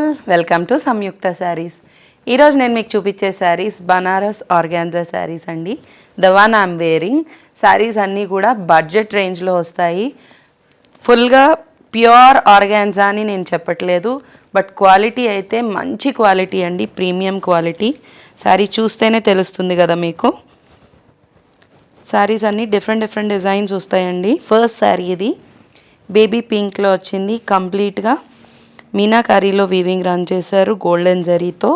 All, welcome to సంయుక్త శారీస్. ఈరోజు నేను మీకు చూపించే శారీస్ బనారస్ ఆర్గాన్జా శారీస్ అండి. The one I'm wearing. Saris అన్నీ కూడా బడ్జెట్ రేంజ్లో వస్తాయి. ఫుల్గా ప్యూర్ ఆర్గాన్జా అని నేను చెప్పట్లేదు, బట్ క్వాలిటీ అయితే మంచి క్వాలిటీ అండి, ప్రీమియం క్వాలిటీ. శారీ చూస్తేనే తెలుస్తుంది కదా మీకు. శారీస్ అన్నీ డిఫరెంట్ డిజైన్స్ వస్తాయండి. ఫస్ట్ శారీ ఇది బేబీ పింక్లో వచ్చింది. కంప్లీట్గా మీనాకారీలో వీవింగ్ రన్ చేశారు గోల్డెన్ జరీతో.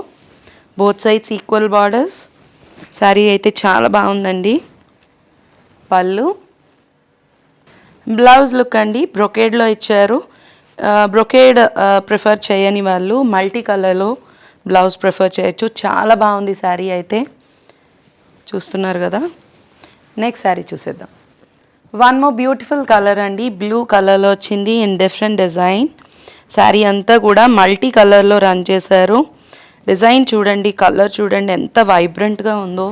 Both sides equal borders. Sari అయితే చాలా బాగుందండి. పళ్ళు, బ్లౌజ్ లుక్ అండి బ్రొకేడ్లో ఇచ్చారు. బ్రొకేడ్ ప్రిఫర్ చేయని వాళ్ళు మల్టీ కలర్లో బ్లౌజ్ ప్రిఫర్ చేయొచ్చు. చాలా బాగుంది శారీ అయితే, చూస్తున్నారు కదా. నెక్స్ట్ శారీ చూసేద్దాం. వన్ మోర్ బ్యూటిఫుల్ కలర్ అండి, బ్లూ కలర్లో వచ్చింది ఇన్ డిఫరెంట్ డిజైన్. శారీ అంతా కూడా మల్టీ కలర్లో రన్ చేశారు. డిజైన్ చూడండి, కలర్ చూడండి ఎంత వైబ్రెంట్గా ఉందో.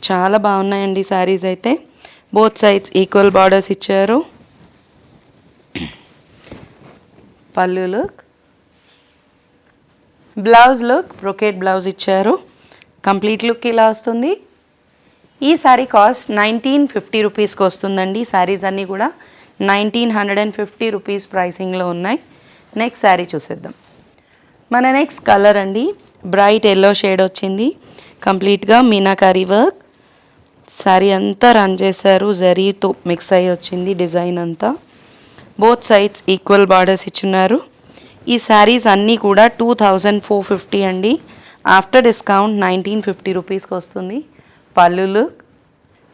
చాలా బాగున్నాయండి శారీస్ అయితే. బోత్ సైడ్స్ ఈక్వల్ బార్డర్స్ ఇచ్చారు. పళ్ళు look, blouse look brocade blouse ఇచ్చారు. కంప్లీట్ లుక్ ఇలా వస్తుంది. ఈ శారీ కాస్ట్ 1950 రూపీస్కి వస్తుందండి. శారీస్ అన్నీ కూడా 1950 రూపీస్ ప్రైసింగ్లో ఉన్నాయి. నెక్స్ట్ శారీ చూసేద్దాం. మన నెక్స్ట్ కలర్ అండి బ్రైట్ ఎల్లో షేడ్ వచ్చింది. కంప్లీట్గా మీనాకారీ వర్క్. శారీ అంతా రన్ చేశారు, జరీతో మిక్స్ అయ్యి వచ్చింది డిజైన్ అంతా. బోత్ సైడ్స్ ఈక్వల్ బార్డర్స్ ఇచ్చున్నారు. ఈ శారీస్ అన్నీ కూడా 2450 అండి. ఆఫ్టర్ డిస్కౌంట్ 1950 రూపీస్కి వస్తుంది. పళ్ళు look,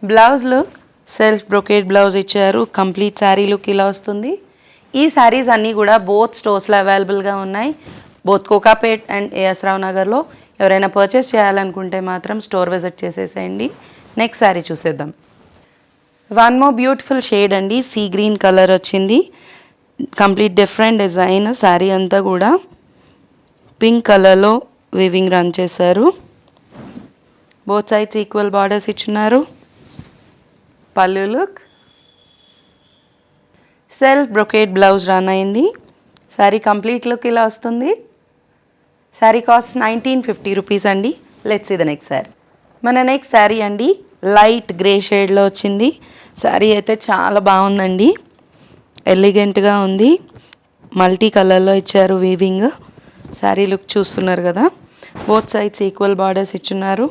blouse look self brocade blouse ఇచ్చారు. కంప్లీట్ శారీ లుక్ ఇలా వస్తుంది. ఈ శారీస్ అన్నీ కూడా బోత్ స్టోర్స్లో అవైలబుల్గా ఉన్నాయి. Both Kokapet and AS Rao నగర్లో. ఎవరైనా పర్చేస్ చేయాలనుకుంటే మాత్రం స్టోర్ విజిట్ చేసేసేయండి. నెక్స్ట్ శారీ చూసేద్దాం. వన్ మోర్ బ్యూటిఫుల్ షేడ్ అండి, సీ గ్రీన్ కలర్ వచ్చింది. Complete different design. శారీ అంతా కూడా పింక్ కలర్లో వీవింగ్ రన్ చేశారు. బోత్ సైడ్స్ ఈక్వల్ బార్డర్స్ ఇచ్చున్నారు. పళ్ళు look, self brocade blouse run అయింది. శారీ కంప్లీట్ లుక్ ఇలా వస్తుంది. శారీ కాస్ట్ 1950 రూపీస్ అండి. Let's see the next sari. మన నెక్స్ట్ శారీ అండి లైట్ గ్రే షేడ్లో వచ్చింది. శారీ అయితే చాలా బాగుందండి, ఎలిగెంట్గా ఉంది. మల్టీ కలర్లో ఇచ్చారు వీవింగ్. శారీ లుక్ చూస్తున్నారు కదా. బోత్ సైడ్స్ ఈక్వల్ బార్డర్స్ ఇచ్చున్నారు.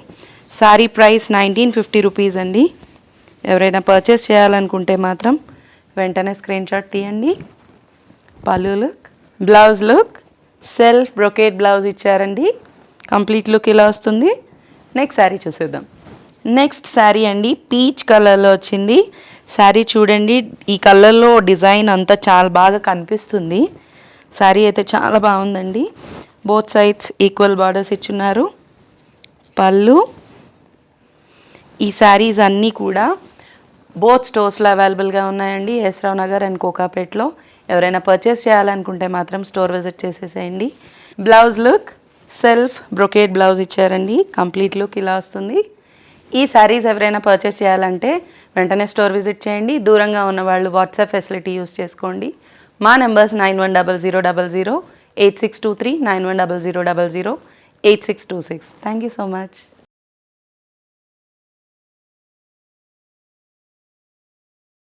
శారీ ప్రైస్ 1950 రూపీస్ అండి. ఎవరైనా పర్చేస్ చేయాలనుకుంటే మాత్రం వెంటనే స్క్రీన్ షాట్ తీయండి. పళ్ళు look, blouse look self brocade blouse ఇచ్చారండి. కంప్లీట్ లుక్ ఇలా వస్తుంది. నెక్స్ట్ శారీ చూసేద్దాం. నెక్స్ట్ శారీ అండి పీచ్ కలర్లో వచ్చింది. శారీ చూడండి, ఈ కలర్లో డిజైన్ అంతా చాలా బాగా కనిపిస్తుంది. శారీ అయితే చాలా బాగుందండి. బోత్ సైడ్స్ ఈక్వల్ బార్డర్స్ ఇచ్చున్నారు. పళ్ళు, ఈ శారీస్ అన్నీ కూడా బోత్ స్టోర్స్లో అవైలబుల్గా ఉన్నాయండి, ఏఎస్ రావు నగర్ అండ్ కోకాపేట్లో. ఎవరైనా పర్చేస్ చేయాలనుకుంటే మాత్రం స్టోర్ విజిట్ చేసేసేయండి. Blouse look self brocade blouse ఇచ్చారండి. కంప్లీట్ లుక్ ఇలా వస్తుంది. ఈ శారీస్ ఎవరైనా పర్చేస్ చేయాలంటే వెంటనే స్టోర్ విజిట్ చేయండి. దూరంగా ఉన్న వాళ్ళు వాట్సాప్ ఫెసిలిటీ యూస్ చేసుకోండి. మా numbers 9100008623, 9100008626. Thank you so much.